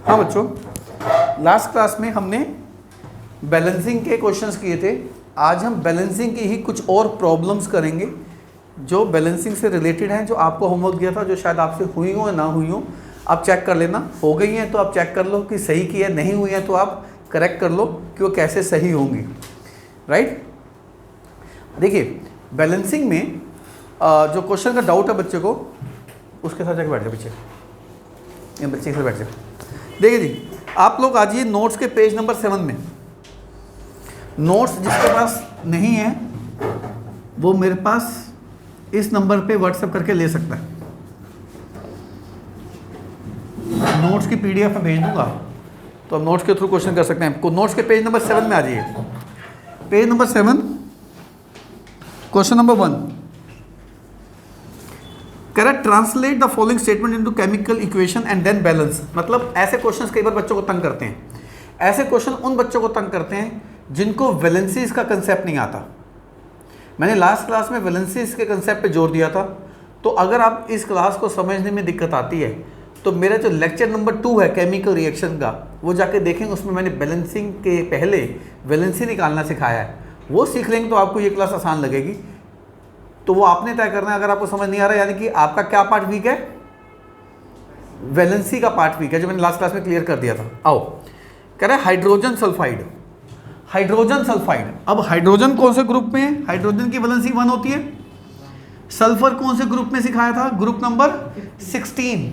हाँ बच्चों, last class में हमने बैलेंसिंग के क्वेश्चंस किए थे। आज हम बैलेंसिंग की ही कुछ और प्रॉब्लम्स करेंगे जो बैलेंसिंग से रिलेटेड हैं, जो आपको होमवर्क दिया था, जो शायद आपसे हुई हो या ना हुई हो। आप चेक कर लेना, हो गई हैं तो आप चेक कर लो कि सही की है, नहीं हुई है तो आप करेक्ट कर लो कि वो कैसे सही होंगी। राइट, देखिए बैलेंसिंग में जो क्वेश्चन का डाउट है बच्चे को, उसके साथ जाकर बैठ जाओ पीछे, ये बच्चे के साथ बैठ जाओ। देखिए जी, आप लोग आ जाइए नोट्स के पेज नंबर 7 में। नोट्स जिसके पास नहीं है वो मेरे पास इस नंबर पे व्हाट्सएप करके ले सकता है। नोट्स की पीडीएफ में भेज दूंगा तो आप नोट्स के थ्रू क्वेश्चन कर सकते हैं। नोट्स के पेज नंबर 7 में आ जाइए। Page number 7, question number 1, correct translate the following statement into chemical equation and then balance. मतलब ऐसे क्वेश्चंस कई बार बच्चों को तंग करते हैं। ऐसे क्वेश्चन उन बच्चों को तंग करते हैं जिनको वैलेंसीज का कंसेप्ट नहीं आता। मैंने लास्ट क्लास में वैलेंसीज के कंसेप्ट पे जोर दिया था। तो अगर आप इस क्लास को समझने में दिक्कत आती है तो मेरा जो लेक्चर नंबर 2 है केमिकल रिएक्शन का, वो जाके देखेंगे। उसमें मैंने बैलेंसिंग के पहले वैलेंसी निकालना सिखाया है। वो सीख लेंगे तो आपको ये क्लास आसान लगेगी। तो वो आपने तय करना है। अगर आपको समझ नहीं आ रहा, यानी कि आपका क्या पार्ट वीक है, वैलेंसी का पार्ट वीक है, जो मैंने लास्ट क्लास में क्लियर कर दिया था। आओ, कह रहे हैं हाइड्रोजन सल्फाइड। हाइड्रोजन सल्फाइड, अब हाइड्रोजन कौन से ग्रुप में है? हाइड्रोजन की वैलेंसी 1 होती है। सल्फर कौन से ग्रुप में सिखाया था? Group number 16।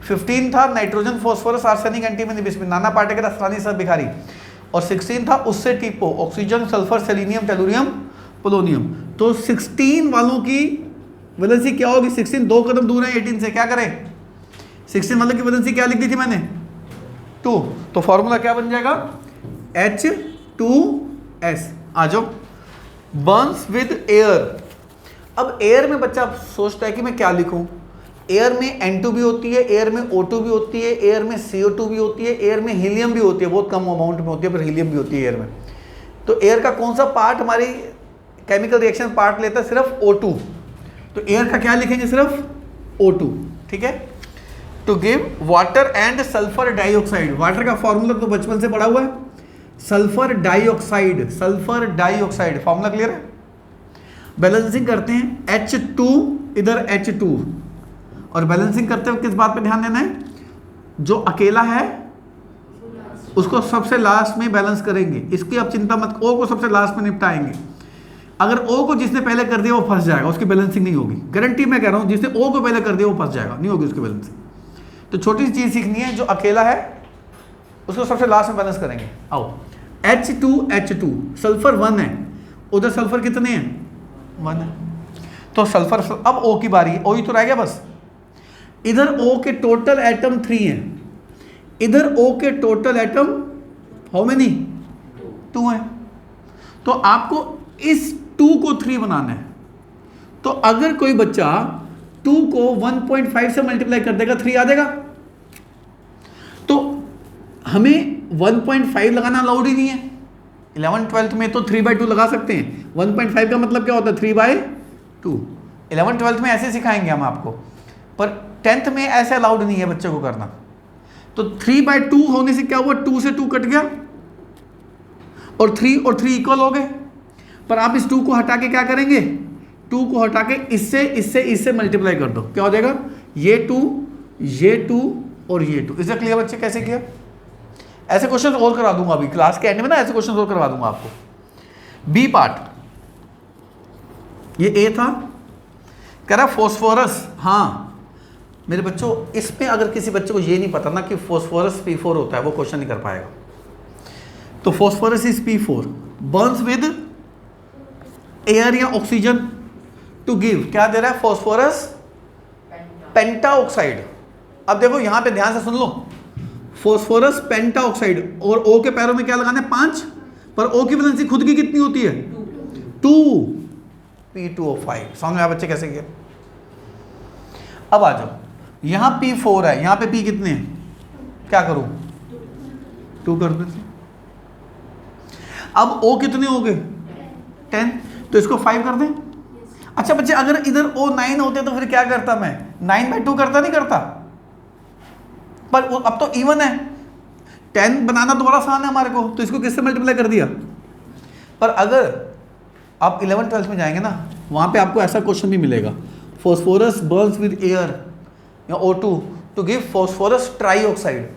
15 था nitrogen, phosphorus, arsenic, antimony, bismuth, नाना पार्टिकल, असरानी, सब भिखारी। और 16 था उससे टिपो, oxygen, sulphur, selenium, tellurium, polonium. तो 16 वालों की वैलेंसी क्या होगी? 16 2 कदम दूर है 18 से। क्या करें? 16 वालों की वैलेंसी क्या लिख दी थी मैंने? 2। तो फॉर्मूला क्या बन जाएगा? H2S। आ जाओ, बर्न्स विद एयर। अब एयर में बच्चा सोचता है कि मैं क्या लिखूं। एयर में N2 भी होती है, एयर में O2 भी होती है, एयर में CO2 भी होती है, एयर में हीलियम भी होती है, बहुत कम अमाउंट में होती है पर हीलियम भी होती है एयर में। तो एयर का कौन सा पार्ट हमारी केमिकल रिएक्शन पार्ट लेता है? सिर्फ O2। तो एयर का क्या लिखेंगे? सिर्फ O2। ठीक है। To give water and sulphur dioxide. Water का फॉर्मूला तो बचपन से पढ़ा हुआ है, sulphur dioxide. Sulphur dioxide formula clear है। बैलेंसिंग करते हैं H2, इधर H2। और बैलेंसिंग करते हुए किस बात पे ध्यान देना है? जो अकेला है उसको सबसे लास्ट में बैलेंस करेंगे। इसकी अब चिंता मत, O को सबसे लास्ट में निपटाएंगे। अगर O को जिसने पहले कर दिया वो फंस जाएगा, उसकी बैलेंसिंग नहीं होगी। गारंटी मैं कह रहा हूं, जिसने O को पहले कर दिया वो फंस जाएगा, नहीं होगी उसकी बैलेंसिंग। तो छोटी सी चीज सीखनी है, जो अकेला है उसको सबसे लास्ट में बैलेंस करेंगे। आओ, H2H2, सल्फर 1 है, उधर सल्फर कितने हैं? 1 है। तो सल्फर, अब O की बारी है। O ही तो रह गया बस। इधर O के टोटल एटम 3 हैं, इधर O के टोटल एटम हाउ मेनी? 2 हैं। तो आपको इस 2 को 3 बनाना है। तो अगर कोई बच्चा 2 को 1.5 से मल्टीप्लाई कर देगा, 3 आ जाएगा। तो हमें 1.5 लगाना अलाउड ही नहीं है। 11th 12th में तो 3/2 लगा सकते हैं। 1.5 का मतलब क्या होता है? 3/2। 11th 12th में ऐसे सिखाएंगे हम आपको, पर 10th में ऐसे अलाउड नहीं है बच्चों को करना। तो 3/2 होने से क्या हुआ? 2 से 2 कट गया और 3 इक्वल हो गए। पर आप इस 2 को हटा के क्या करेंगे? 2 को हटा के इससे मल्टीप्लाई कर दो। क्या हो जाएगा? ये 2 और ये 2। इसे क्लियर बच्चे? कैसे किया? ऐसे क्वेश्चन और करा दूंगा अभी क्लास के एंड में ना, ऐसे क्वेश्चन और करवा दूंगा आपको। बी पार्ट, ये ए था, कह रहा फॉस्फोरस। हाँ मेरे बच्चों, इसमें अगर किसी बच्चे को ये नहीं पता ना कि फॉस्फोरस P4 होता है, वो क्वेश्चन नहीं कर पाएगा। तो phosphorus is P4, Burns with air या ऑक्सीजन टू गिव, क्या दे रहा है? Phosphorus pentoxide. अब देखो यहां पे ध्यान से सुन लो, फॉस्फोरस पेंटाऑक्साइड। और O के पैरों में क्या लगाना है? 5। पर O की वैलेंसी खुद की कितनी होती है? 2, P2O5। समझ में आया बच्चे कैसे किया? अब आ जाओ, यहां P4 है, यहां पे P कितने हैं? क्या करूं? 2 कर देते। अब O कितने हो गए? 10। तो इसको 5 कर दें। अच्छा बच्चे, अगर इधर O 9 होते तो फिर क्या करता मैं? 9/2 करता, नहीं करता? पर अब तो इवन है, 10 बनाना तो बड़ा आसान है हमारे को, तो इसको किससे मल्टीप्लाई कर दिया। पर अगर आप 11th 12th में जाएंगे ना, वहाँ पे आपको ऐसा क्वेश्चन भी मिलेगा, फॉस्फोरस बर्न्स विद एयर या O2 to give phosphorus trioxide.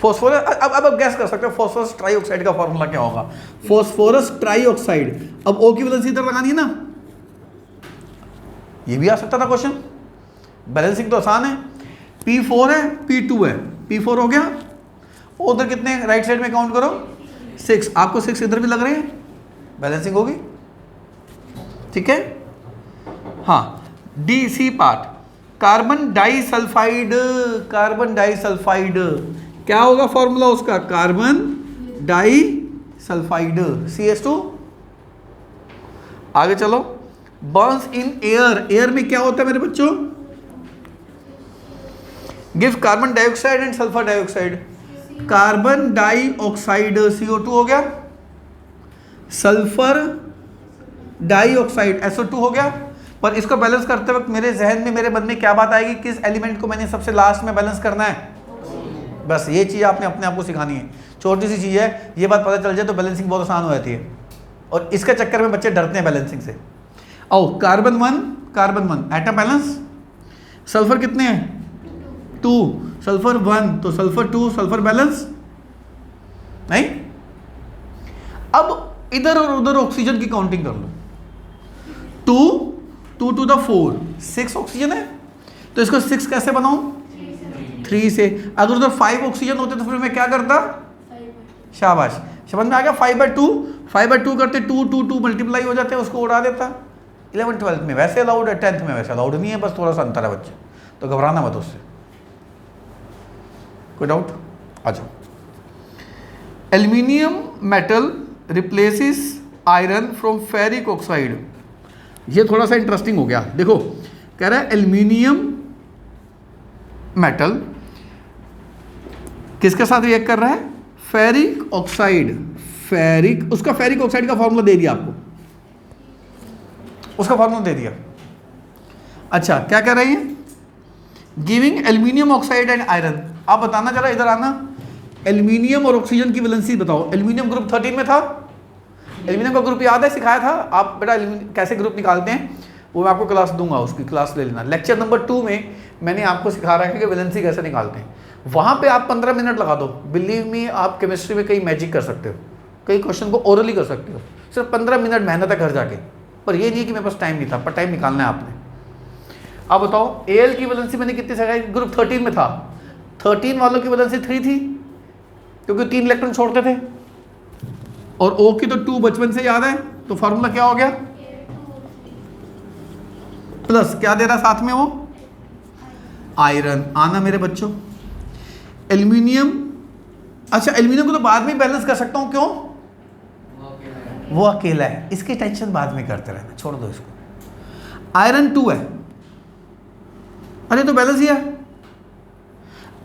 Phosphorus, अब गैस कर सकते हो फॉस्फोरस ट्राईऑक्साइड का फॉर्मूला क्या होगा। फॉस्फोरस ट्राईऑक्साइड, अब O की वैलेंसी इधर लगानी है ना, ये भी आ सकता था क्वेश्चन। बैलेंसिंग तो आसान है, P4 है P2 है, P4 हो गया, उधर कितने राइट साइड में काउंट करो 6, आपको 6 इधर भी लग रहे हैं, बैलेंसिंग होगी, ठीक है। हाँ, D C part, carbon disulphide, carbon disulphide क्या होगा फॉर्मूला उसका, कार्बन डाइसल्फाइड CH2। आगे चलो, बर्न्स इन एयर, एयर में क्या होता है मेरे बच्चों, give carbon dioxide and sulphur dioxide, carbon dioxide CO2 हो गया, सल्फर डाइऑक्साइड SO2 हो गया। पर इसको बैलेंस करते वक्त मेरे जहन में, मेरे मन में क्या बात आएगी, किस एलिमेंट को मैंने सबसे लास्ट में बैलेंस करना है, बस ये चीज़ आपने अपने आप को सिखानी है, छोटी सी चीज़ है, ये बात पता चल जाए तो बैलेंसिंग बहुत आसान हो जाती है, और इसके चक्कर में बच्चे डरते हैं बैलेंसिंग से। और कार्बन 1 एटम बैलेंस, सल्फर कितने हैं 2, सल्फर 1 तो सल्फर 2, सल्फर बैलेंस नहीं। अब इधर और उधर ऑक्सीजन की काउंटिंग कर लो, 2 टू द 4 6 ऑक्सीजन है, तो इसको 6 कैसे बनाऊं 3 से। अगर उधर 5 ऑक्सीजन होते तो फिर मैं क्या करता, शाबाश, समझ में आ गया। 5/2 करते 2 मल्टीप्लाई हो जाते, उसको उड़ा देता। 11th 12th में वैसे अलाउड है, 10th में वैसे अलाउड नहीं है, बस थोड़ा सा अंतर है बच्चे, तो घबराना मत उससे। कोई डाउट, आ जाओ। Aluminium metal replaces iron from ferric oxide, ये थोड़ा सा इंटरेस्टिंग हो गया। देखो कह रहा है एल्यूमिनियम मेटल किसके साथ रिएक्ट कर रहा है, फेरिक ऑक्साइड, फेरिक, उसका फेरिक ऑक्साइड का फॉर्मूला दे दिया आपको, उसका फॉर्मूला दे दिया। अच्छा क्या कह रही है, giving aluminium oxide and iron. आप बताना जरा, इधर आना, एल्यूमिनियम और ऑक्सीजन की वैलेंसी बताओ। एल्यूमिनियम ग्रुप 13 में था, एल्यूमिनियम का ग्रुप याद है, सिखाया था आप बेटा कैसे ग्रुप निकालते हैं, वो मैं आपको क्लास दूंगा, उसकी क्लास ले लेना। लेक्चर नंबर 2 में मैंने आपको सिखा रखा है कि वैलेंसी कैसे निकालते हैं, वहाँ पे आप 15 मिनट लगा दो, बिलीव मी आप केमिस्ट्री में कई मैजिक कर सकते हो, कई क्वेश्चन को ओरली कर सकते हो, सिर्फ 15 मिनट मेहनत है घर जाके। पर ये नहीं कि मेरे पास टाइम नहीं था, पर टाइम निकालना है आपने। अब बताओ AL की वैलेंसी मैंने कितनी सिखाई, ग्रुप 13 में था, 13 वालों की वैलेंसी 3 थी क्योंकि 3 इलेक्ट्रॉन छोड़ते थे, और O की तो 2 बचपन से याद है, तो फॉर्मूला क्या हो गया, प्लस क्या दे रहा साथ में वो, आयरन। आना मेरे बच्चों, एल्यूमिनियम, अच्छा एल्यूमिनियम को तो बाद में बैलेंस कर सकता हूं, क्यों, वो अकेला है, इसकी टेंशन बाद में करते रहना, छोड़ दो इसको। आयरन 2 है, अरे तो बैलेंस ही है,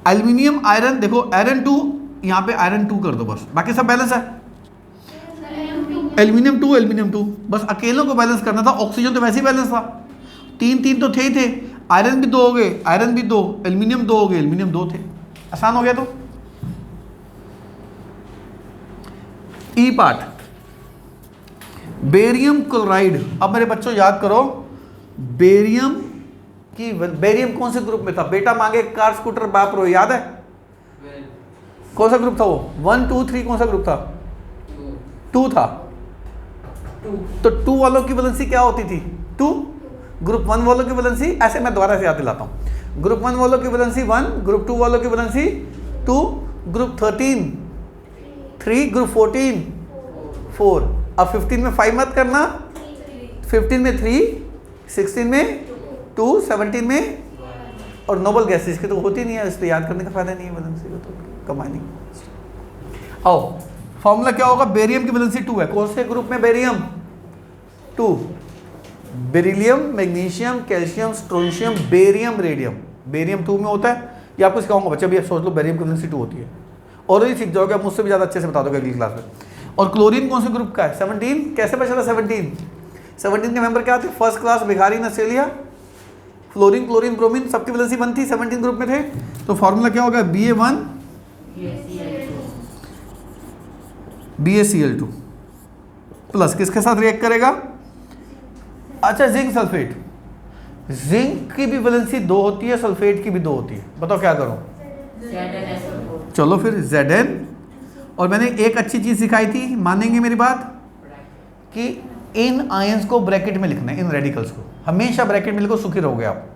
एल्यूमिनियम आयरन, देखो आयरन 2, यहां पे आयरन 2 कर दो बस, बाकी सब बैलेंस है। एल्यूमिनियम 2 बस अकेलों को बैलेंस करना था, ऑक्सीजन तो वैसे ही बैलेंस था, 3 तो थे ही थे, आयरन भी 2 हो गए, आयरन भी 2, एल्यूमिनियम 2 हो गए, एल्यूमिनियम 2 थे, आसान हो गया। तो ई पार्ट, बेरियम क्लोराइड। अब मेरे बच्चों याद करो, बेरियम की, बेरियम कौन से ग्रुप में था, बेटा मांगे कार स्कूटर बाप रो, याद है कौन सा ग्रुप था वो, 1 2 3 कौन सा ग्रुप था, 2 था। तो 2 वालों की वैलेंसी क्या होती थी, 2। ग्रुप 1 वालों की वैलेंसी, ऐसे मैं दोबारा से याद दिलाता हूँ, ग्रुप 1 वालों की वैलेंसी 1, ग्रुप 2 वालों की वैलेंसी 2, ग्रुप 13 3, ग्रुप 14 4। अब 15 में 5 मत करना, 15 में 3, 16 में 2, 17 में, और नोबल गैसेस की तो होती नहीं है, इसलिए याद करने का फायदा नहीं है, वैलेंसी को तो कमानी। आओ फॉर्मूला क्या होगा, बेरियम की वैलेंसी 2 है, कौन से ग्रुप में, barium 2, beryllium, magnesium, calcium, strontium, barium, radium, barium 2 में होता है। ये आपको सिखाऊंगा बच्चे, अभी आप सोच लो बेरियम की वैलेंसी 2 होती है, और ये सीख जाओगे, आप मुझसे भी ज़्यादा अच्छे से बता दोगे अगली क्लास में। और क्लोरीन कौन से ग्रुप का है, 17, कैसे पता चला 17 के मेंबर क्या थे, फर्स्ट क्लास, भिखारी, ऑस्ट्रेलिया, फ्लोरीन, क्लोरीन, ब्रोमीन, सबकी वैलेंसी 1 थी, 17 ग्रुप में थे। तो फॉर्मूला क्या होगा, Ba1 BaCl2 प्लस किसके साथ रिएक्ट करेगा? अच्छा, जिंक सल्फेट। जिंक की भी वैलेंसी 2 होती है, सल्फेट की भी 2 होती है। बताओ क्या करो? चलो फिर Zn। और मैंने एक अच्छी चीज सिखाई थी, मानेंगे मेरी बात, कि इन आयंस को ब्रैकेट में लिखना है, इन रेडिकल्स को हमेशा ब्रैकेट में लिखो, सुखी रहोगे आप।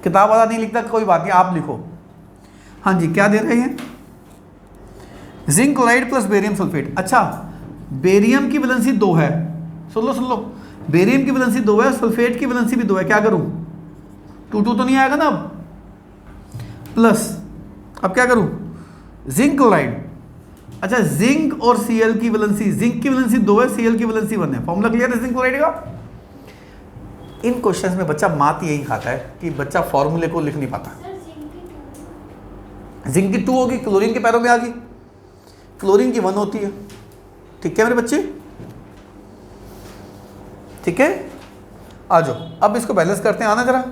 किताब वाला नहीं लिखता कोई बात नहीं, आप लिखो। हाँ जी, क्या दे रहे हैं? Zinc chloride plus barium sulphate. अच्छा, बेरियम की वैलेंसी 2 है, सुन लो, बेरियम की वैलेंसी 2 है, सल्फेट की वैलेंसी भी 2 है। क्या करूं? 2 तो नहीं आएगा ना अब, प्लस अब क्या करूं? Zinc chloride. अच्छा, जिंक और Cl की वैलेंसी, जिंक की वैलेंसी 2 है, Cl की वैलेंसी 1 है। फॉर्मूला क्लियर है जिंक क्लोराइड का? इन क्वेश्चंस में बच्चा मात यही खाता है कि बच्चा फॉर्मूले को लिख नहीं पाता। जिंक की 2 होगी, क्लोरीन के पैरों में आ गई, क्लोरीन की 1 होती है। ठीक है मेरे बच्चे? ठीक है, आ जाओ अब इसको बैलेंस करते हैं। आना जरा,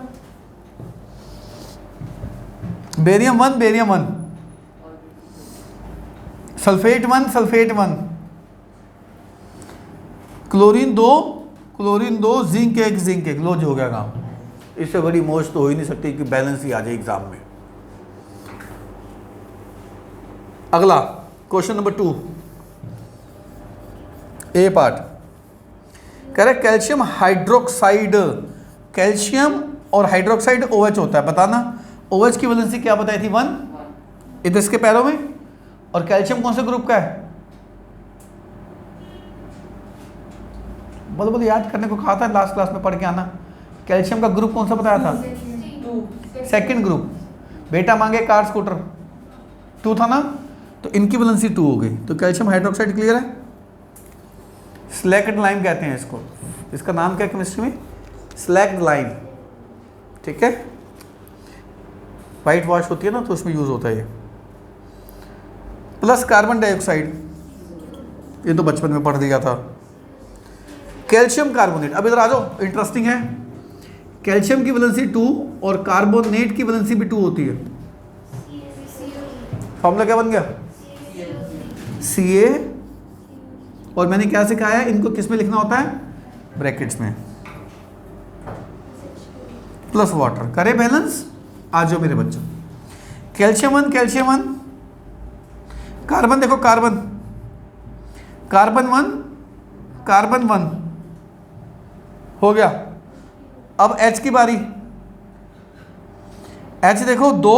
barium 1 barium 1, sulphate 1 sulphate 1, chlorine 2 chlorine 2, zinc 1 zinc 1। लो जी, हो गया काम। इससे बड़ी मौज तो हो ही नहीं सकती कि बैलेंस ही आ जाए एग्जाम में। अगला क्वेश्चन नंबर 2, ए पार्ट। कह रहे कैल्शियम हाइड्रोक्साइड, कैल्शियम और हाइड्रोक्साइड OH होता है, बताना। OH की वैलेंसी क्या बताई थी? 1, इधर इसके पैरों में। और कैल्शियम कौन से ग्रुप का है? बोलो याद करने को कहा था, लास्ट क्लास में पढ़ के आना। कैल्शियम का ग्रुप कौन सा बताया था? Second group. बेटा मांगे कार स्कूटर, 2 था ना, तो इनकी वैलेंसी 2 हो गई। तो कैल्शियम हाइड्रोक्साइड क्लियर है। स्लैक्ड लाइम कहते हैं इसको, इसका नाम क्या है केमिस्ट्री में? Slaked lime. ठीक है, वाइट वॉश होती है ना, तो उसमें यूज होता है ये। प्लस कार्बन डाइऑक्साइड, ये तो बचपन में पढ़ दिया था। कैल्शियम कार्बोनेट, अब इधर आ जाओ, इंटरेस्टिंग है। कैल्शियम की वैलेंसी 2 और कार्बोनेट की वैलेंसी भी 2 होती है। फॉर्मूला क्या बन गया? Ca। और मैंने क्या सिखाया है, इनको किस में लिखना होता है? ब्रैकेट्स में, प्लस वाटर। करे बैलेंस? आ जाओ मेरे बच्चों, कैल्शियम 1 कैल्शियम 1, कार्बन देखो, कार्बन 1 कार्बन 1 हो गया। अब H की बारी। H देखो 2,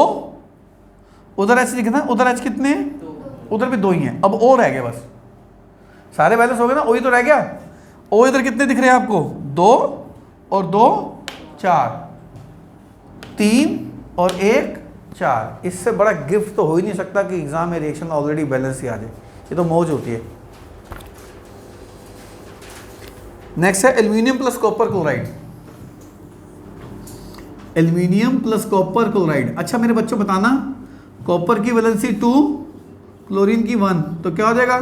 उधर H लिखना, उधर H कितने हैं? उधर भी 2 ही हैं। अब O रह गया, बस सारे बैलेंस हो गए ना, O ही तो रह गया। O इधर कितने दिख रहे हैं आपको? 2 और 2 4, 3 और 1 4। इससे बड़ा गिफ्ट तो हो ही नहीं सकता कि एग्जाम में रिएक्शन ऑलरेडी बैलेंस ही आ जाए। ये तो मौज होती है। नेक्स्ट है aluminium plus copper chloride. Aluminium plus copper chloride. अच्छा मेरे बच्चों बताना, कॉपर की वैलेंसी 2, क्लोरीन की 1, तो क्या हो जाएगा?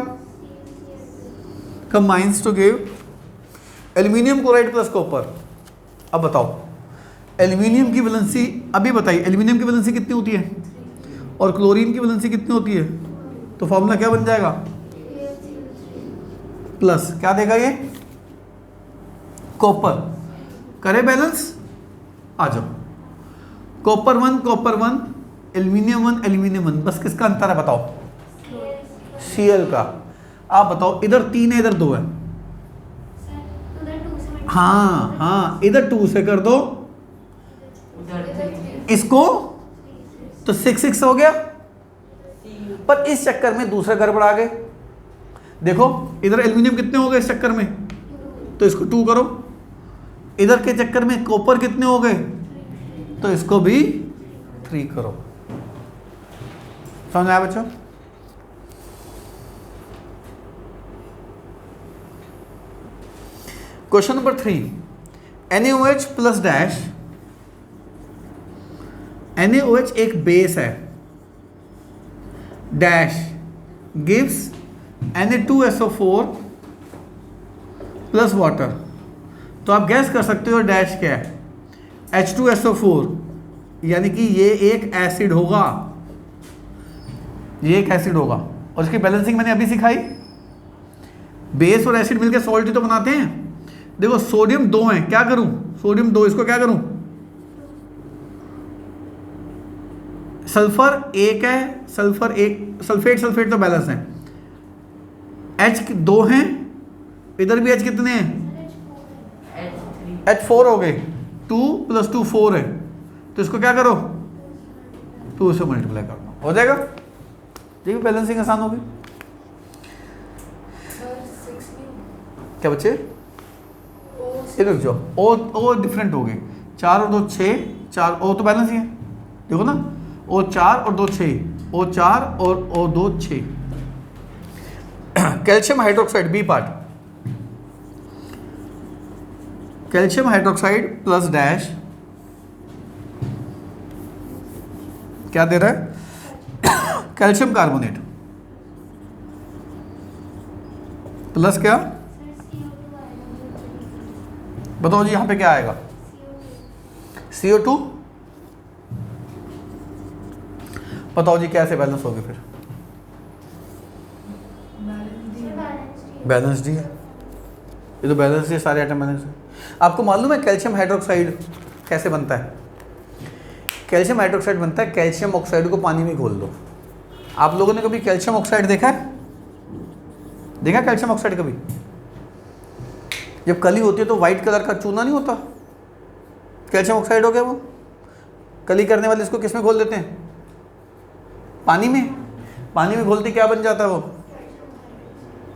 Combines to give aluminium chloride plus copper. अब बताओ एल्यूमिनियम की वैलेंसी, अभी बताइए एल्यूमिनियम की वैलेंसी कितनी होती है और क्लोरीन की वैलेंसी कितनी होती है? तो फॉर्मूला क्या बन जाएगा? प्लस क्या देगा ये? कॉपर। करे बैलेंस? आ जाओ, कॉपर 1 एल्यूमिनियम 1 एल्यूमिनियम 1, बस किसका अंतर है बताओ? Cl का। आप बताओ, इधर 3 है इधर 2 है। हाँ, इधर 2 से कर दो इसको, तो 6 6 हो गया। पर इस चक्कर में दूसरा गड़बड़ आ गए। देखो इधर एल्यूमिनियम कितने हो गए इस चक्कर में, तो इसको 2 करो। इधर के चक्कर में कॉपर कितने हो गए, तो इसको भी 3 करो। समझ आया बच्चों? Question number 3, NaOH plus dash. NaOH एक बेस है, dash gives Na2SO4 plus water. तो आप गैस कर सकते हो डैश क्या है? H2SO4, यानी कि ये एक एसिड होगा। ये एक एसिड होगा, और इसकी बैलेंसिंग मैंने अभी सिखाई। बेस और एसिड मिलकर सॉल्ट ही तो बनाते हैं। देखो सोडियम 2 है, क्या करूं, सोडियम 2, इसको क्या करूं, सल्फर 1 है, सल्फर 1, सल्फेट तो बैलेंस है। H 2 हैं, इधर भी H कितने हैं, H4 हो गए, 2 + 2 4 है, तो इसको क्या करो, 2 से मल्टीप्लाई करना, हो जाएगा। देखिए बैलेंसिंग आसान होगी। क्या बच्चे, ये रुक जाओ, ओ डिफरेंट हो गए, 4 और 2 6, 4 ओ तो बैलेंस ही है, देखो ना, ओ 4 और 2 6, ओ 4 और O 2 6। Calcium hydroxide B part, calcium hydroxide plus dash क्या दे रहा है, कैल्शियम कार्बोनेट प्लस क्या, बताओ जी यहां पे क्या आएगा, CO2। बताओ जी कैसे बैलेंस होगी फिर, बैलेंस डी है, ये तो बैलेंस डी, सारे आइटम बैलेंस है। आपको मालूम है कैल्शियम हाइड्रोक्साइड कैसे बनता है, कैल्शियम हाइड्रोक्साइड बनता है, कैल्शियम ऑक्साइड को पानी में घोल दो। आप लोगों ने कभी कैल्शियम ऑक्साइड देखा है, देखा कैल्शियम ऑक्साइड कभी, जब कली होती है तो व्हाइट कलर का चूना नहीं होता, कैल्शियम ऑक्साइड हो गया वो। कली करने वाले इसको किस में घोल देते हैं, पानी में, पानी में घोलते क्या बन जाता है वो,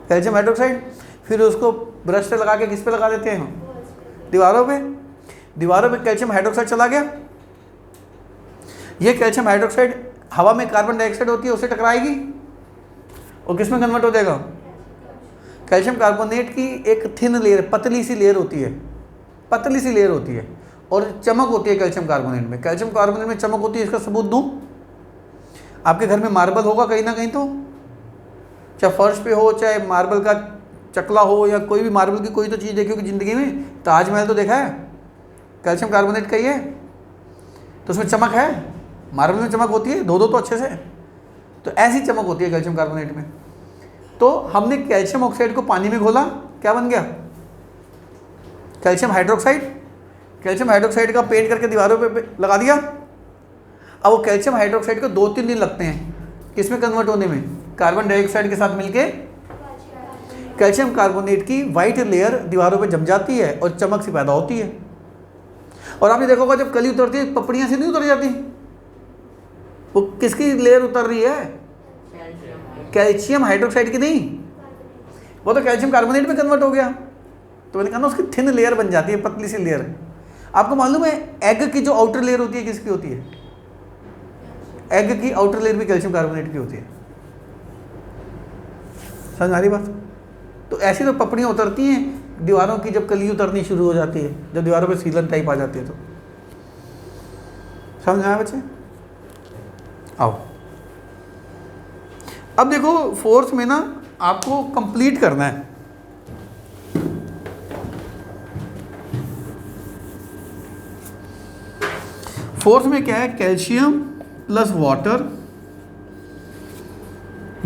कैल्शियम हाइड्रोक्साइड। फिर उसको ब्रश से लगा के किस पे लगा देते हैं, दीवारों पे, दीवारों पे कैल्शियम हाइड्रोक्साइड चला गया। ये कैल्शियम हाइड्रोक्साइड हवा में कार्बन डाइऑक्साइड होती है उससे टकराएगी और किस में कन्वर्ट हो जाएगा, कैल्शियम कार्बोनेट की एक थिन लेयर, पतली सी लेयर होती है, पतली सी लेयर होती है, और चमक होती है कैल्शियम कार्बोनेट में। कैल्शियम कार्बोनेट में चमक होती है, इसका सबूत दूं, आपके घर में मार्बल होगा कहीं ना कहीं, तो चाहे फर्श पे हो, चाहे मार्बल का चकला हो, या कोई भी मार्बल की कोई तो चीज़ देखी होगी ज़िंदगी में, ताजमहल तो देखा है, कैल्शियम कार्बोनेट का ही है, तो उसमें चमक है, मार्बल में चमक होती है, धो दो तो अच्छे से, तो ऐसी चमक होती है कैल्शियम कार्बोनेट में। तो हमने कैल्शियम ऑक्साइड को पानी में घोला, क्या बन गया, कैल्शियम हाइड्रोक्साइड। कैल्शियम हाइड्रोक्साइड का पेंट करके दीवारों पे लगा दिया। अब वो कैल्शियम हाइड्रोक्साइड को 2-3 दिन लगते हैं किस में कन्वर्ट होने में, कार्बन डाइऑक्साइड के साथ मिलके कैल्शियम कार्बोनेट की वाइट लेयर दीवारों पे जम जाती है और चमक सी पैदा होती है। और आपने देखा होगा जब कली उतरती है पपड़ियाँ से नहीं उतर जाती, वो किसकी लेयर उतर रही है, कैल्शियम हाइड्रोक्साइड की नहीं, वो तो कैल्शियम कार्बोनेट में कन्वर्ट हो गया। तो मैंने कहा ना उसकी थिन लेयर बन जाती है, पतली सी लेयर। आपको मालूम है एग की जो आउटर लेयर होती है किसकी होती है, एग की आउटर लेयर भी कैल्शियम कार्बोनेट की होती है। समझ आ रही बात। तो ऐसी तो पपड़ियाँ उतरती हैं दीवारों की जब कली उतरनी शुरू हो जाती है, जब दीवारों पे सीलन टाइप आ जाती है, तो समझ आया बच्चे। आओ अब देखो फोर्थ में ना आपको कंप्लीट करना है। फोर्थ में क्या है, calcium plus water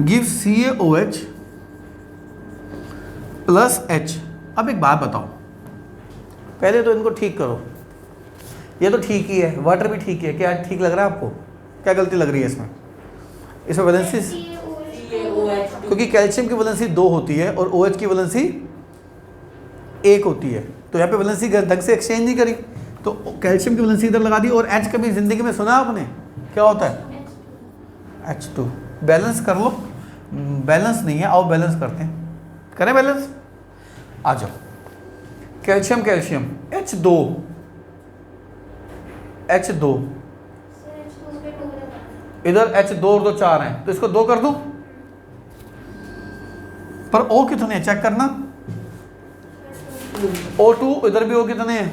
give CaOH plus H। अब एक बात बताओ, पहले तो इनको ठीक करो, ये तो ठीक ही है, वाटर भी ठीक है, क्या ठीक लग रहा है आपको, क्या गलती लग रही है इसमें, इसमें वैलेंसी, क्योंकि कैल्शियम की वैलेंसी 2 होती है और OH की वैलेंसी 1 होती है, तो यहाँ पे वैलेंसी ढंग से एक्सचेंज नहीं करी, तो कैल्शियम की वैलेंसी इधर लगा दी। और H कभी जिंदगी में सुना आपने, क्या होता है H2। बैलेंस कर लो, बैलेंस नहीं है, आओ बैलेंस करते हैं, करें बैलेंस, आ जाओ। कैल्शियम कैल्शियम H2 इधर H2 और 2 4 हैं, तो इसको 2 कर दूं, पर O कितने हैं चेक करना, O2 इधर भी O कितने हैं,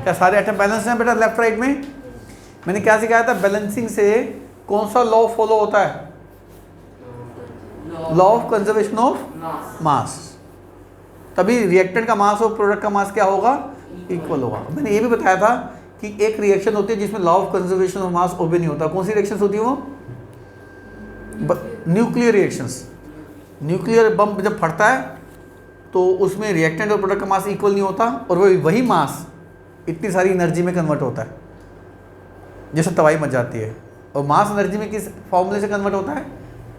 क्या सारे एटम बैलेंस हैं बेटा लेफ्ट राइट में। मैंने क्या सिखाया था, बैलेंसिंग से कौन सा लॉ फॉलो होता है, लॉ ऑफ कंजर्वेशन ऑफ मास, तभी रिएक्टेंट का मास और प्रोडक्ट का मास क्या होगा, इक्वल होगा। मैंने ये भी बताया था कि एक रिएक्शन होती है जिसमें law of conservation of mass obey नहीं होता, कौन सी रिएक्शन होती है वो, न्यूक्लियर रिएक्शंस, न्यूक्लियर बम जब फटता है तो उसमें रिएक्टेंट और प्रोडक्ट का मास इक्वल नहीं होता, और वही मास इतनी सारी एनर्जी में कन्वर्ट होता है जैसे तबाही मच जाती है। और मास एनर्जी में किस फॉर्मूले से कन्वर्ट होता है?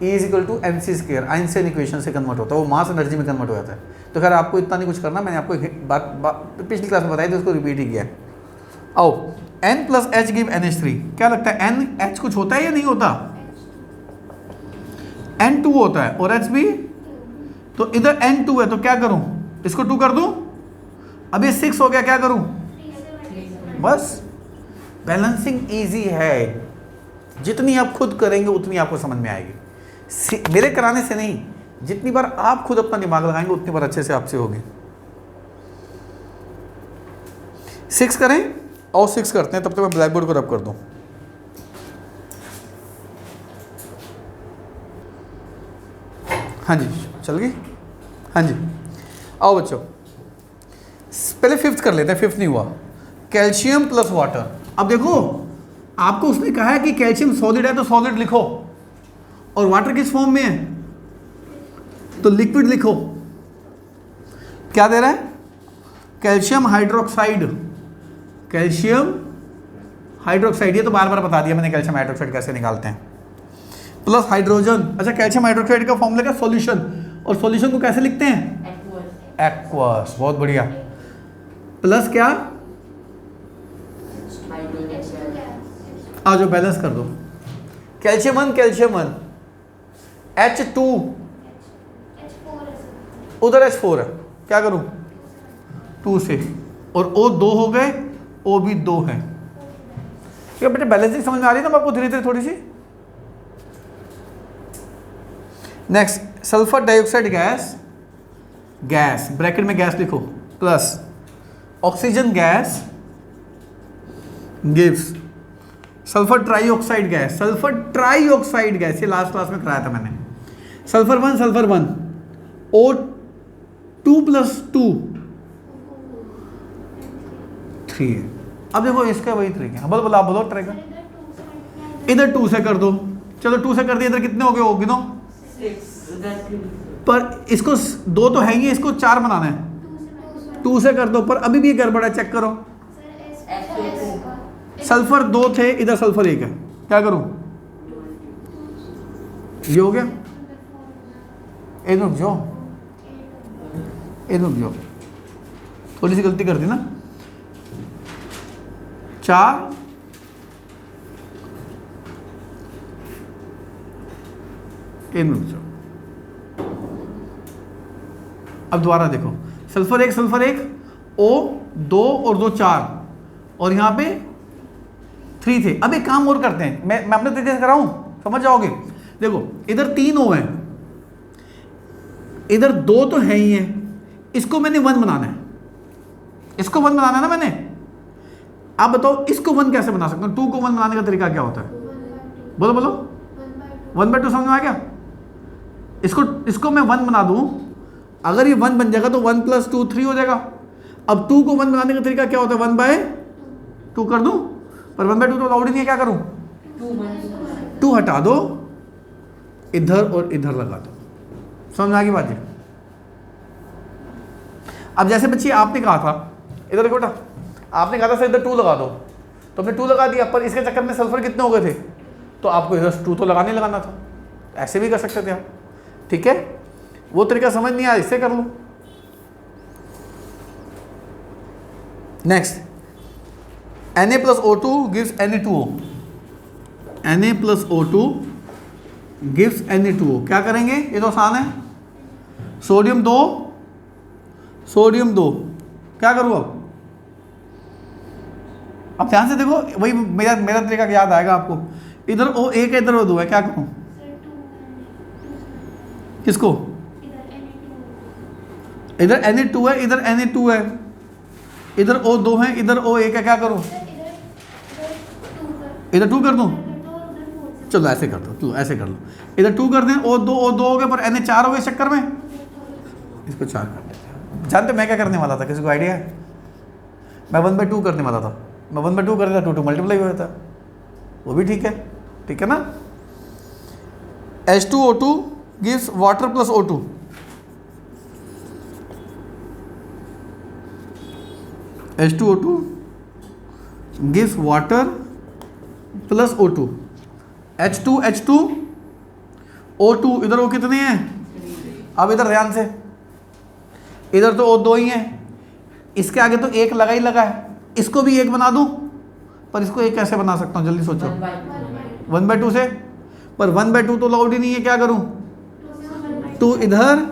E equal to mc², Einstein equation से कन्वर्ट होता है, वो मास एनर्जी में कन्वर्ट हो जाता है। तो खैर आपको इतना नहीं कुछ करना, मैंने आपको बात पिछली क्लास में बताई थी, उसको रिपीट ही किया है। आओ, N plus H give NH3। क्या लगता है NH कुछ होता है या नहीं होता? N2 होता है और H भी, तो इधर N2 है तो क्या करूं, इसको 2 कर दूं, अब ये 6 हो गया, क्या करूं? बस बैलेंसिंग इजी है, जितनी आप खुद करेंगे उतनी आपको समझ में आएगी, मेरे कराने से नहीं, जितनी बार आप खुद अपना दिमाग लगाएंगे उतनी बार अच्छे से आपसे होगी। 6 करें और 6 करते हैं, तब तक मैं ब्लैक बोर्ड को रब कर दूं। हाँ जी चल गई, हाँ जी आओ बच्चों, पहले 5th कर लेते हैं, 5th नहीं हुआ। Calcium plus water. अब देखो आपको उसने कहा है कि कैल्शियम सॉलिड है तो सॉलिड लिखो, और वाटर किस फॉर्म में है तो लिक्विड लिखो। क्या दे रहा है? कैल्शियम हाइड्रोक्साइड, कैल्शियम हाइड्रोक्साइड, ये तो बार बार बता दिया मैंने कैल्शियम हाइड्रोक्साइड कैसे निकालते हैं, प्लस हाइड्रोजन। अच्छा कैल्शियम हाइड्रोक्साइड का फॉर्मूला क्या? सॉल्यूशन, और सॉल्यूशन को कैसे लिखते हैं? एक्वस, बहुत बढ़िया। प्लस क्या? आ जाओ बैलेंस कर दो, कैल्शियम 1 कैल्शियम 1, H2 उधर H4 है, क्या करूं 2 से, और O 2 हो गए, O भी 2 है। क्या बेटे बैलेंसिंग समझ में आ रही है ना आपको धीरे धीरे थोड़ी सी? Next sulphur dioxide gas, gas bracket में गैस लिखो, plus oxygen gas gives sulphur trioxide gas, sulphur trioxide gas, ये लास्ट क्लास में कराया था मैंने। सल्फर 1 O2 प्लस 2 3 है। अब देखो इसका वही तरीका है, बोलो आप बोलो ट्राई कर, इधर 2 से कर दो, चलो 2 से कर दिया, इधर कितने हो गए हो गिनो, पर इसको 2 तो है ही, इसको 4 बनाना है, 2 से कर दो, पर अभी भी गड़बड़ है, चेक करो। सल्फर 2 थे, इधर सल्फर 1 है, क्या करूं, ये हो गया, रुक जाओ, रुक जाओ, थोड़ी सी गलती कर दी ना, 4 रुक जाओ। अब दोबारा देखो, सल्फर 1 O 2 और 2 4, और यहां पे 3 थे। अब एक काम और करते हैं, मैं अपने तरीके से कराऊं, समझ जाओगे। देखो इधर 3 O हैं, इधर 2 तो है ही है, इसको मैंने 1 बनाना है, इसको 1 बनाना है ना मैंने। आप बताओ इसको 1 कैसे बना सकता हूं, 2 को 1 बनाने का तरीका क्या होता है, बोलो बोलो। 1/2 समझ में आ गया? इसको मैं 1 बना दूं, अगर ये 1 बन जाएगा तो 1 + 2 3 हो जाएगा। अब 2 को 1 बनाने का तरीका क्या होता है, 1/2 कर दूं, पर 1/2 तो अलाउड ही नहीं है, क्या करूं, 2 हटा दो, इधर और इधर लगा दो। समझ में आ गई बात जी? अब जैसे बच्ची आपने कहा था, इधर देखो बेटा, आपने कहा था सर इधर 2 लगा दो, तो हमने 2 लगा दिया, पर इसके चक्कर में सल्फर कितने हो गए थे, तो आपको इधर 2 तो लगाने लगाना था, ऐसे भी कर सकते थे आप, ठीक है। वो तरीका समझ नहीं आया, इससे कर लो। Next Na + O2 gives Na2O, Na + O2 gives Na2O। क्या करेंगे, ये तो आसान है, सोडियम 2 क्या करूँ अब ध्यान से देखो, वही मेरा तरीका याद आएगा आपको। इधर O1 है, इधर O2 है, क्या करूँ, किसको, इधर Na2 है, इधर Na2 है, इधर O2 है, इधर O1 है, क्या करूँ, इधर 2 कर दूँ, चलो ऐसे कर दो, चलो ऐसे कर लो, इधर 2 कर दें, O2 हो गए, पर Na4 हो गए, चक्कर में इसको 4 कर देते हैं। जानते मैं क्या करने वाला था, किसी को आइडिया है? मैं 1/2 करने वाला था, मैं 1/2 कर देता, 2 मल्टीप्लाई हो जाता, वो भी ठीक है ना। H2O2 gives water plus O2. H2O2 gives water plus O2. H2 H2 O2, इधर O कितने हैं? अब इधर ध्यान से, इधर तो O दो ही हैं, इसके आगे तो एक लगा ही लगा है, इसको भी एक बना दूं, पर इसको एक कैसे बना सकता हूं, जल्दी सोचो। 1/2 से, पर 1/2 तो लाउड ही नहीं है, क्या करूं? 2 इधर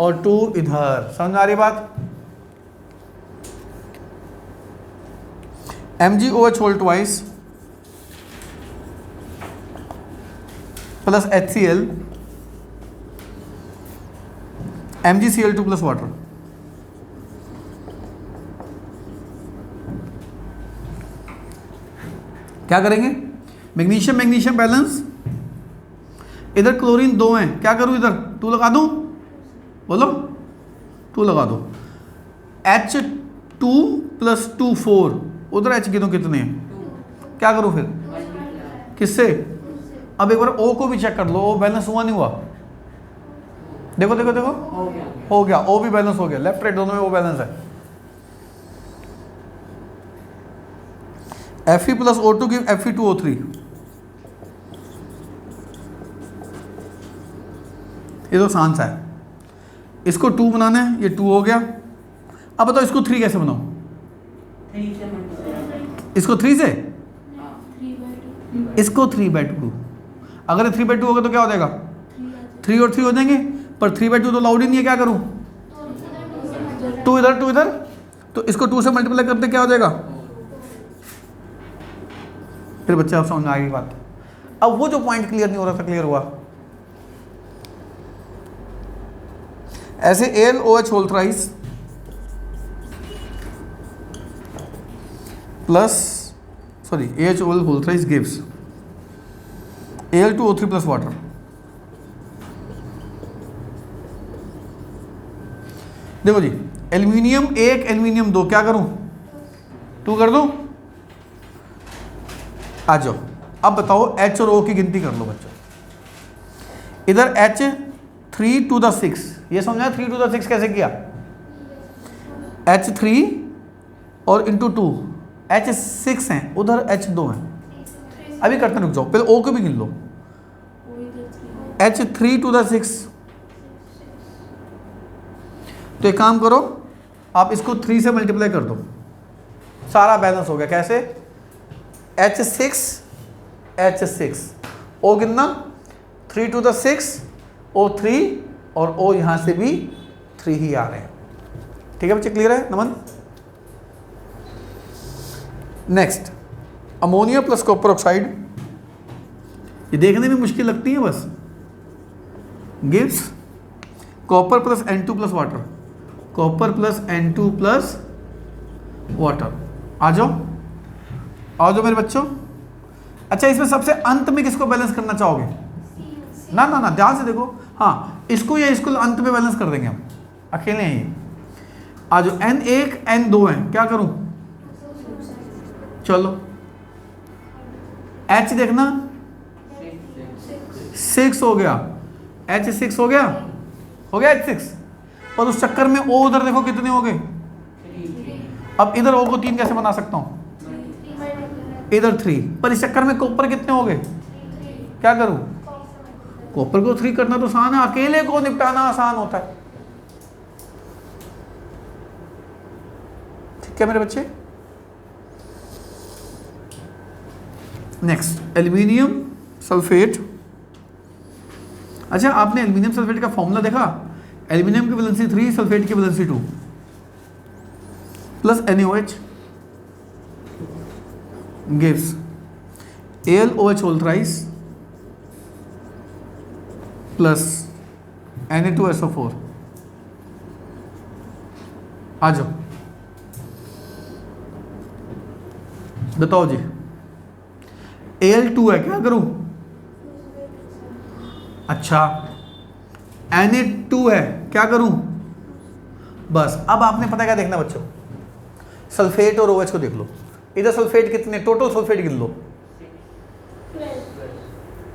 और 2 इधर, समझ आ रही बात? MgOH whole twice plus HCl MgCl2 plus water. क्या करेंगे? मैग्नीशियम मैग्नीशियम बैलेंस, इधर क्लोरीन 2 हैं, क्या करूं? इधर 2 लगा दूं, बोलो 2 लगा दो। H2 plus 2 4, उधर H गिनो कितने हैं, क्या करूं फिर? किससे? अब एक बार O को भी चेक कर लो, O बैलेंस हुआ नहीं हुआ? देखो देखो देखो, हो गया, O भी बैलेंस हो गया, लेफ्ट राइट दोनों में O बैलेंस है। Fe plus O2 give Fe2O3, ये तो आसान सा है, इसको 2 बनाना है, ये 2 हो गया। अब बताओ इसको 3 कैसे बनाओ? इसको 3 से, इसको 3/2, अगर 3/2 होगा तो क्या हो जाएगा? 3 और 3 हो जाएंगे, पर 3/2 तो लाउड ही नहीं है, क्या करूं? 2 इधर 2 इधर, तो इसको 2 से मल्टीप्लाई करते क्या हो जाएगा? फिर बच्चे आप समझ में आ गई बात। अब वो जो पॉइंट क्लियर नहीं हो रहा था, क्लियर हुआ? ऐसे AlOH whole thrice plus AH whole thrice gives Al2O3 plus water. देखो जी, एल्यूमिनियम 1 एल्यूमिनियम 2, क्या करूं? 2 कर दूं? आ जाओ, अब बताओ H और O की गिनती कर लो बच्चों। इधर H 3 to the 6, ये समझा 3 to the 6 कैसे किया? H3 और इंटू 2, H6 हैं, उधर H2 हैं। अभी करते हैं, रुक जाओ, पहले O को भी गिन लो। H3 to the 6, तो एक काम करो, आप इसको 3 से मल्टीप्लाई कर दो, सारा बैलेंस हो गया। कैसे? H6 O गिनना, 3 to the 6 O3, और O यहां से भी 3 ही आ रहे हैं। ठीक है बच्चे, क्लियर है? Naman. Next, ammonia plus copper oxide, ये देखने में मुश्किल लगती है बस, gives copper plus N2 plus water, copper plus N2 plus water. आ जाओ मेरे बच्चों। अच्छा, इसमें सबसे अंत में किसको बैलेंस करना चाहोगे? ना ना ना, ध्यान से देखो, हाँ इसको या इसको अंत में बैलेंस कर देंगे हम, अकेले ही। आ जाओ, N1 N2 है, क्या करूं? चलो H देखना, 6 हो गया, H6 हो गया H6, और उस चक्कर में O उधर देखो कितने हो गए। अब इधर O को 3 कैसे बना सकता हूं? इधर 3, पर इस चक्कर में कॉपर कितने हो गए? क्या करूं? कॉपर को 3 करना तो आसान है, अकेले को निपटाना आसान होता है। ठीक है मेरे बच्चे। Next, aluminium sulphate. अच्छा, आपने एल्यूमिनियम सल्फेट का फॉर्मूला देखा? एल्यूमिनियम की वैलेंसी 3, सल्फेट की valency 2, plus NaOH gives AlOH whole thrice plus Na2SO4। आ जाओ, बताओ जी, Al2 है, क्या करूं? अच्छा, Na2 है, क्या करूं? बस, अब आपने पता क्या देखना बच्चों, सल्फेट और OH को देख लो। इधर सल्फेट कितने, टोटल सल्फेट गिन लो,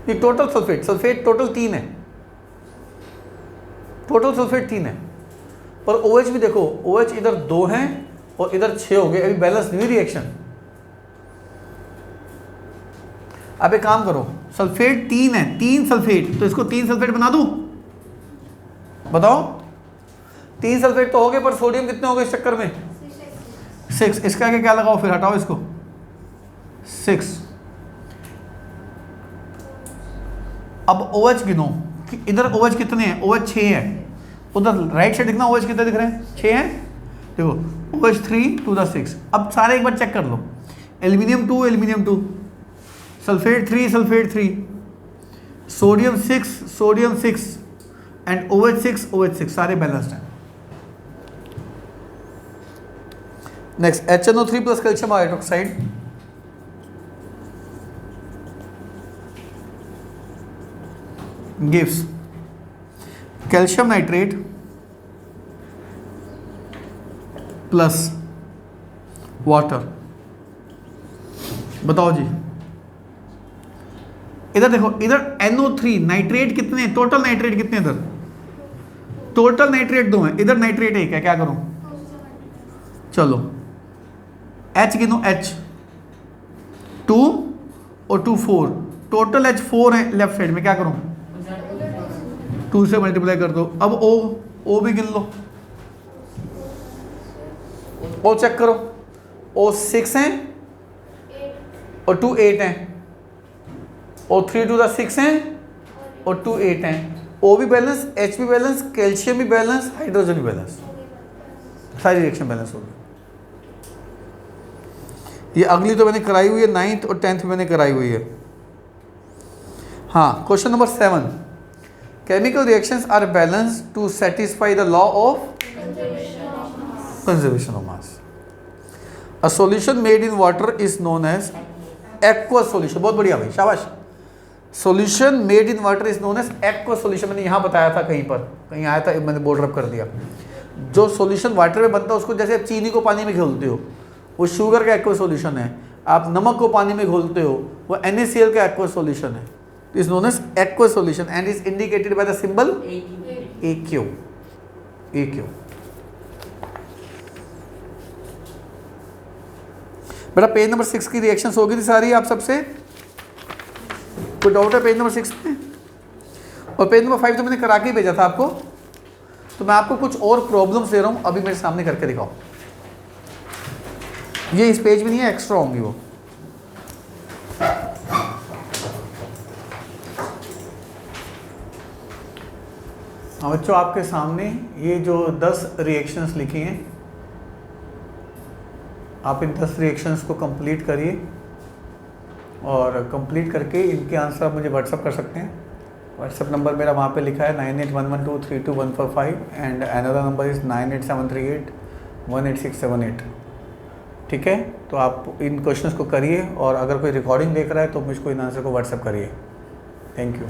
ये टोटल सल्फेट, सल्फेट टोटल 3 है, टोटल सल्फेट 3 है, पर OH भी देखो, OH इधर 2 हैं और इधर 6 हो गए, अभी बैलेंस नहीं हुई रिएक्शन। अब एक काम करो, सल्फेट 3 है, 3 सल्फेट, तो इसको 3 सल्फेट बना दूं, बताओ 3 सल्फेट तो हो गए, पर सोडियम कितने हो गए इस चक्कर में 6, इसका क्या लगाओ फिर, हटाओ इसको 6। अब OH गिनो कि इधर OH कितने हैं, OH 6 है, उधर राइट साइड दिखना OH कितने दिख रहे हैं, 6 हैं, देखो OH 3 to the 6। अब सारे एक बार चेक कर लो, aluminium 2 aluminium 2, sulphate 3 sulphate 3, sodium 6 sodium 6 and OH 6 OH 6, सारे बैलेंस्ड हैं। Next HNO3 plus calcium hydroxide, gives calcium nitrate plus water। बताओ जी, इधर देखो, इधर NO3 नाइट्रेट कितने हैं, टोटल नाइट्रेट कितने, इधर टोटल नाइट्रेट 2 हैं, इधर नाइट्रेट 1 है, क्या करूं, चलो H गिनो, H 2 और 2 4, टोटल H 4 है लेफ्ट साइड में, क्या करूं 2 से मल्टीप्लाई कर दो। अब O भी गिन लो, O चेक करो, O 6 हैं और 2 8 हैं, O 3 to the 6 हैं और 2 8 हैं, O भी बैलेंस, H भी बैलेंस, कैल्शियम भी बैलेंस, हाइड्रोजन भी बैलेंस, सारी रिएक्शन बैलेंस होगी। ये अगली तो मैंने कराई हुई है, 9th और 10th मैंने कराई हुई है। हाँ, question number 7, chemical reactions are balanced to satisfy the law of conservation of mass. A solution made in water is known as aqueous solution. बहुत बढ़िया भाई, शाबाश। Solution made in water is known as aqueous solution. मैंने यहाँ बताया था, कहीं पर कहीं आया था, मैंने बोर्ड रब कर दिया। जो सॉल्यूशन वाटर में बनता है उसको, जैसे आप चीनी को पानी में घोलते हो, वो शुगर का एक्वस सॉल्यूशन है। आप नमक को पानी में घोलते हो, वो NaCl का एक्वस सॉल्यूशन है, is known as aqueous solution and is indicated by the symbol AQ। AQ। बेटा पेज नंबर 6 की रिएक्शंस होगी थी सारी आप सबसे, कोई डाउट है पेज नंबर 6 में? और पेज नंबर 5 तो मैंने करा के ही भेजा था आपको, तो मैं आपको कुछ और प्रॉब्लम्स दे रहा हूँ, अभी मेरे सामने करके दिखाओ। ये इस पेज में नहीं है, एक्स्ट्रा होंगी वो। बच्चों आपके सामने ये जो 10 रिएक्शंस लिखी हैं, आप इन 10 रिएक्शंस को कंप्लीट करिए और कंप्लीट करके इनके आंसर आप मुझे व्हाट्सअप कर सकते हैं। व्हाट्सअप नंबर मेरा वहाँ पे लिखा है 9811232145 एंड अनदर नंबर इज़ 9873818678। ठीक है, तो आप इन क्वेश्चंस को करिए और अगर कोई रिकॉर्डिंग देख रहा है तो मुझको इन आंसर को व्हाट्सअप करिए। Thank you.